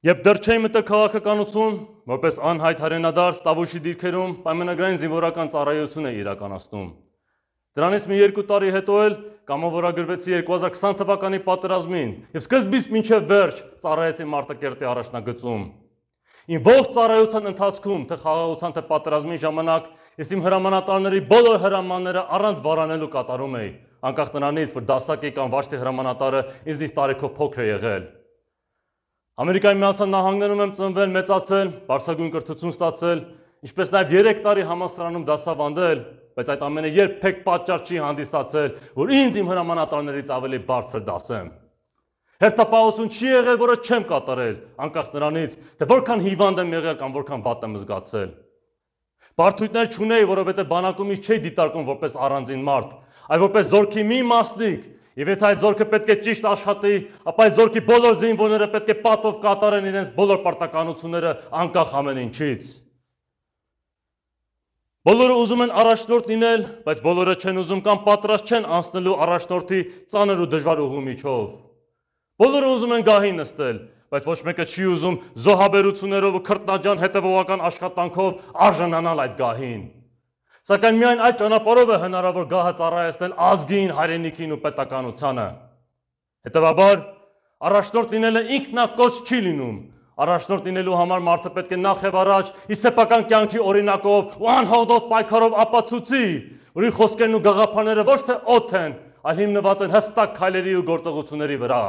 Երբ դեռ չէի մտել քաղաքականություն, որպես անհայտ հայրենադարձ Տավուշի դիրքերում պայմանագրային զինվորական ծառայություն էի իրականացնում։ Դրանից մի 2 տարի հետո էլ կամավորագրվեցի 2020 թվականի պատերազմին եւ սկզբից մինչեւ վերջ ծառայեցի Մարտակերտի առաջնագծում։ Իմ ողջ ծառայության ընթացքում, թե խաղաղության, թե պատերազմի ժամանակ, ես իմ հրամանատարների բոլոր հրամանները առանց վարանելու կատարում էի, անկախ նրանից, որ դասակի կամ վաշտի հրամանատարը ինձնից տարիքով փոքր է եղել։ Ամերիկայի Միացյալ Նահանգներում եմ ծնվել, մեծացել, բարձրագույն կրթություն ստացել, ինչպես նաև 3 տարի համալսարանում դասավանդել, բայց այդ ամենը երբեք պատճառ չի հանդիսացել, որ ինձ իմ հրամանատարներից ավելի բարձր դասեմ։ Հերթապահություն չի եղել, որը չեմ կատարել, անկախ նրանից, թե որքան հիվանդ եմ եղել կամ որքան վատ եմ զգացել։ Բարդույթներ չունեի, որովհետև բանակումից չէի դիտարկում որպես առանձին մարդ, այլ որպես զորքի մի մասնիկ, եւ եթե այդ զորքը պետք է ճիշտ աշխատի, ապա այդ զորքի բոլոր զինվորները պետք է պատով կատարեն իրենց բոլոր պարտականությունները անկախ ամեն ինչից։ Բոլորը ուզում են առաջնորդ լինել, բայց բոլորը չեն ուզում կամ պատրաստ չեն անցնելու առաջնորդի ծանր ու դժվար ուղու միջով։ Բոլորը ուզում են գահի նստել, բայց ոչ մեկը չի ուզում զոհաբերություններով ու քրտնաջան հետևողական աշխատանքով արժանանալ այդ գահին։ Սակայն միայն այդ ճանապարհով է հնարավոր գահը ծառայեցնել ազգին, հայրենիքին ու պետականությանը։ Հետևաբար, առաջնորդ լինելը ինքնակոչ չի լինում։ Առաջնորդ լինելու համար մարդը պետք է նախ եւ առաջ իր սեփական կյանքի օրինակով ու անհաղթող պայքարով ապացուցի, որ իր խոսքերն ու գաղափարները ոչ թե օդ են, այլ հիմնված են հստակ քայլերի ու գործողությունների վրա։